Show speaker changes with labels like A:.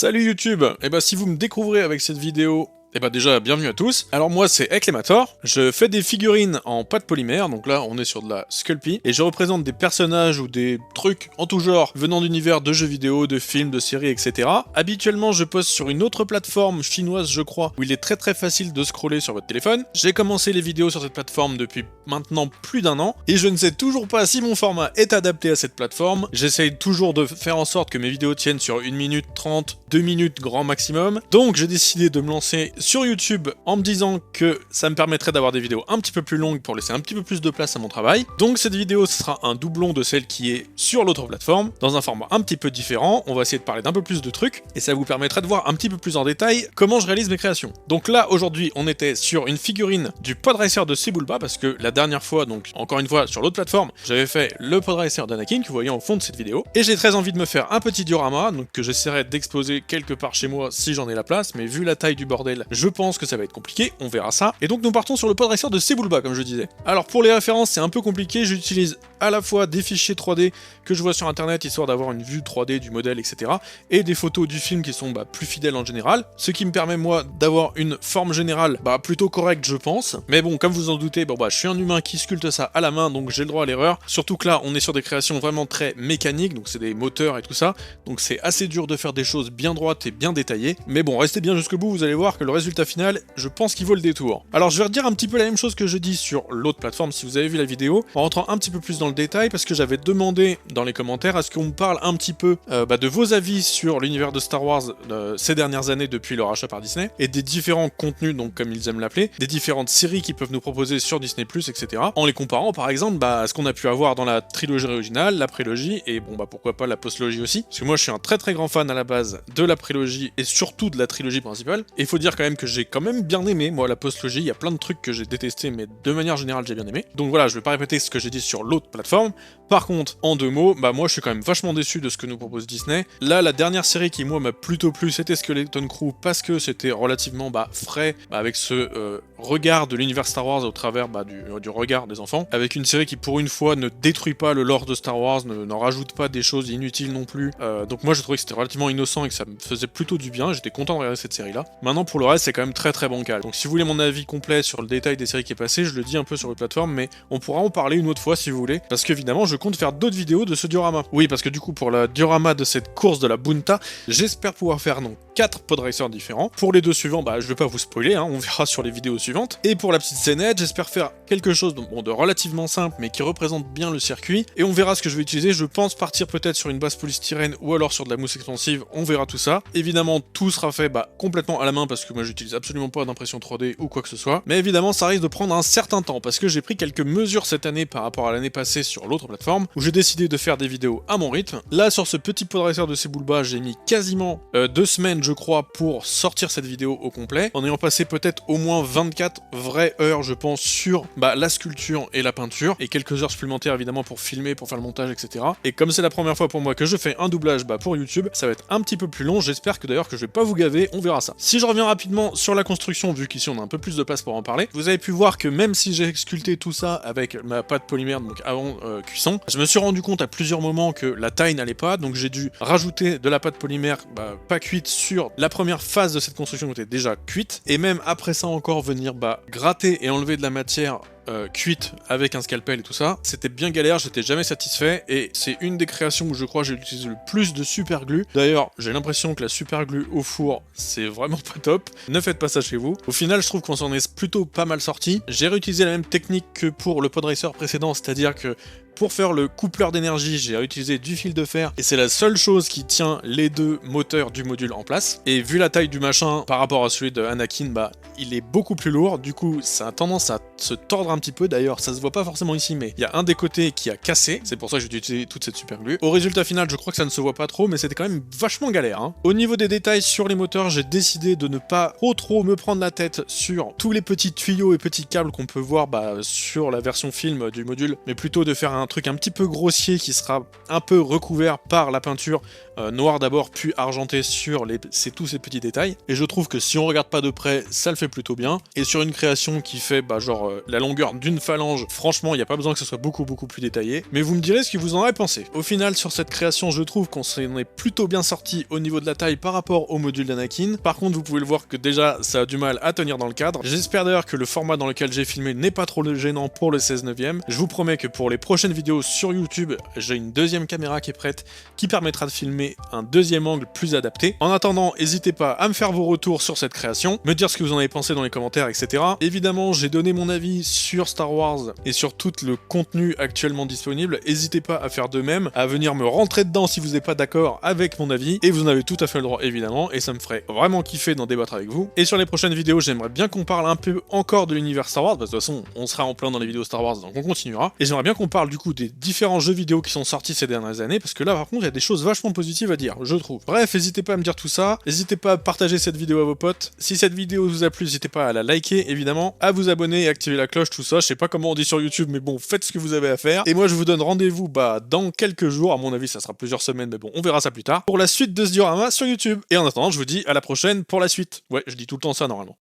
A: Salut YouTube. Si vous me découvrez avec cette vidéo, déjà bienvenue à tous. Alors moi c'est Eclemator, je fais des figurines en pâte polymère, donc là on est sur de la Sculpey, et je représente des personnages ou des trucs en tout genre venant d'univers de jeux vidéo, de films, de séries, etc. Habituellement je poste sur une autre plateforme chinoise je crois, où il est très facile de scroller sur votre téléphone. J'ai commencé les vidéos sur cette plateforme depuis maintenant plus d'un an, et je ne sais toujours pas si mon format est adapté à cette plateforme. J'essaye toujours de faire en sorte que mes vidéos tiennent sur 1 minute 30, 2 minutes grand maximum, donc j'ai décidé de me lancer sur YouTube en me disant que ça me permettrait d'avoir des vidéos un petit peu plus longues pour laisser un petit peu plus de place à mon travail. Donc cette vidéo ce sera un doublon de celle qui est sur l'autre plateforme, dans un format un petit peu différent. On va essayer de parler d'un peu plus de trucs, et ça vous permettra de voir un petit peu plus en détail comment je réalise mes créations. Donc là aujourd'hui on était sur une figurine du Podracer de Sebulba, parce que la dernière fois, donc encore une fois sur l'autre plateforme, j'avais fait le Podracer d'Anakin que vous voyez au fond de cette vidéo, et j'ai très envie de me faire un petit diorama, donc que j'essaierai d'exposer quelque part chez moi si j'en ai la place, mais vu la taille du bordel, je pense que ça va être compliqué, on verra ça. Et donc nous partons sur le Podracer de Sebulba, comme je disais. Alors pour les références, c'est un peu compliqué, j'utilise à la fois des fichiers 3D que je vois sur internet, histoire d'avoir une vue 3D du modèle, etc. et des photos du film qui sont plus fidèles en général, ce qui me permet moi d'avoir une forme générale plutôt correcte je pense. Mais bon, comme vous en doutez, je suis un humain qui sculpte ça à la main, donc j'ai le droit à l'erreur. Surtout que là, on est sur des créations vraiment très mécaniques, donc c'est des moteurs et tout ça, donc c'est assez dur de faire des choses bien droites et bien détaillées. Mais bon, restez bien jusqu'au bout, vous allez voir que le résultat final, je pense qu'il vaut le détour. Alors je vais redire un petit peu la même chose que je dis sur l'autre plateforme si vous avez vu la vidéo, en rentrant un petit peu plus dans le détail, parce que j'avais demandé dans les commentaires à ce qu'on me parle un petit peu de vos avis sur l'univers de Star Wars ces dernières années depuis le rachat par Disney, et des différents contenus, donc comme ils aiment l'appeler, des différentes séries qu'ils peuvent nous proposer sur Disney+, etc. En les comparant par exemple à ce qu'on a pu avoir dans la trilogie originale, la prélogie, et pourquoi pas la postlogie aussi, parce que moi je suis un très grand fan à la base de la prélogie et surtout de la trilogie principale, et il faut dire quand même que j'ai quand même bien aimé moi la postlogie, il y a plein de trucs que j'ai détesté mais de manière générale j'ai bien aimé. Donc voilà, je vais pas répéter ce que j'ai dit sur l'autre plateforme. Par contre, en deux mots, moi je suis quand même vachement déçu de ce que nous propose Disney. Là, la dernière série qui moi m'a plutôt plu, c'était Skeleton Crew, parce que c'était relativement frais, avec ce regard de l'univers Star Wars au travers du regard des enfants, avec une série qui pour une fois ne détruit pas le lore de Star Wars, n'en rajoute pas des choses inutiles non plus. Donc moi je trouvais que c'était relativement innocent et que ça me faisait plutôt du bien, j'étais content de regarder cette série là. Maintenant pour le reste c'est quand même très bancal. Donc si vous voulez mon avis complet sur le détail des séries qui est passé, je le dis un peu sur les plateformes, mais on pourra en parler une autre fois si vous voulez, parce qu'évidemment je compte faire d'autres vidéos de ce diorama. Oui, parce que du coup pour le diorama de cette course de la Bunta, j'espère pouvoir faire 4 Podracers différents. Pour les deux suivants, je vais pas vous spoiler, on verra sur les vidéos suivantes. Et pour la petite scénette, j'espère faire quelque chose de relativement simple, mais qui représente bien le circuit. Et on verra ce que je vais utiliser. Je pense partir peut-être sur une base polystyrène ou alors sur de la mousse expansive. On verra tout ça. Évidemment, tout sera fait complètement à la main parce que moi j'utilise absolument pas d'impression 3D ou quoi que ce soit. Mais évidemment, ça risque de prendre un certain temps parce que j'ai pris quelques mesures cette année par rapport à l'année passée sur l'autre plateforme où j'ai décidé de faire des vidéos à mon rythme. Là, sur ce petit Podracer de Sebulba, j'ai mis quasiment 2 semaines, je crois, pour sortir cette vidéo au complet, en ayant passé peut-être au moins 24 vraies heures, je pense, sur la sculpture et la peinture, et quelques heures supplémentaires évidemment pour filmer, pour faire le montage, etc. Et comme c'est la première fois pour moi que je fais un doublage pour YouTube, ça va être un petit peu plus long, j'espère que d'ailleurs que je vais pas vous gaver, on verra ça. Si je reviens rapidement sur la construction, vu qu'ici on a un peu plus de place pour en parler, vous avez pu voir que même si j'ai sculpté tout ça avec ma pâte polymère, donc avant cuisson, je me suis rendu compte à plusieurs moments que la taille n'allait pas, donc j'ai dû rajouter de la pâte polymère pas cuite sur la première phase de cette construction qui était déjà cuite, et même après ça encore venir gratter et enlever de la matière cuite avec un scalpel et tout ça, c'était bien galère, j'étais jamais satisfait, et c'est une des créations où je crois que j'ai utilisé le plus de super glue. D'ailleurs, j'ai l'impression que la super glue au four, c'est vraiment pas top, ne faites pas ça chez vous. Au final, je trouve qu'on s'en est plutôt pas mal sorti. J'ai réutilisé la même technique que pour le Podracer précédent, c'est-à-dire que pour faire le coupleur d'énergie, j'ai utilisé du fil de fer, et c'est la seule chose qui tient les deux moteurs du module en place. Et vu la taille du machin par rapport à celui de Anakin, il est beaucoup plus lourd, du coup ça a tendance à se tordre un petit peu. D'ailleurs ça se voit pas forcément ici, mais il y a un des côtés qui a cassé, c'est pour ça que j'ai utilisé toute cette super glue. Au résultat final, je crois que ça ne se voit pas trop, mais c'était quand même vachement galère. Au niveau des détails sur les moteurs, j'ai décidé de ne pas trop me prendre la tête sur tous les petits tuyaux et petits câbles qu'on peut voir sur la version film du module, mais plutôt de faire un truc un petit peu grossier qui sera un peu recouvert par la peinture noire d'abord, puis argentée sur tous ces petits détails. Et je trouve que si on regarde pas de près, ça le fait plutôt bien. Et sur une création qui fait la longueur d'une phalange, franchement, il n'y a pas besoin que ce soit beaucoup plus détaillé. Mais vous me direz ce que vous en avez pensé. Au final, sur cette création, je trouve qu'on s'en est plutôt bien sorti au niveau de la taille par rapport au module d'Anakin. Par contre, vous pouvez le voir que déjà, ça a du mal à tenir dans le cadre. J'espère d'ailleurs que le format dans lequel j'ai filmé n'est pas trop gênant pour le 16/9. Je vous promets que pour les prochaines vidéos sur YouTube, j'ai une deuxième caméra qui est prête, qui permettra de filmer un deuxième angle plus adapté. En attendant, n'hésitez pas à me faire vos retours sur cette création, me dire ce que vous en avez pensé dans les commentaires, etc. Évidemment, j'ai donné mon avis sur Star Wars et sur tout le contenu actuellement disponible. N'hésitez pas à faire de même, à venir me rentrer dedans si vous n'êtes pas d'accord avec mon avis, et vous en avez tout à fait le droit évidemment, et ça me ferait vraiment kiffer d'en débattre avec vous. Et sur les prochaines vidéos, j'aimerais bien qu'on parle un peu encore de l'univers Star Wars, parce que de toute façon, on sera en plein dans les vidéos Star Wars, donc on continuera. Et j'aimerais bien qu'on parle du coup des différents jeux vidéo qui sont sortis ces dernières années, parce que là par contre, il y a des choses vachement positives à dire, je trouve. Bref, n'hésitez pas à me dire tout ça, n'hésitez pas à partager cette vidéo à vos potes. Si cette vidéo vous a plu, n'hésitez pas à la liker évidemment, à vous abonner et activer la cloche, tout ça. Je sais pas comment on dit sur YouTube, mais bon, faites ce que vous avez à faire. Et moi, je vous donne rendez-vous dans quelques jours. À mon avis, ça sera plusieurs semaines, mais bon, on verra ça plus tard. Pour la suite de ce diorama sur YouTube. Et en attendant, je vous dis à la prochaine pour la suite. Ouais, je dis tout le temps ça normalement.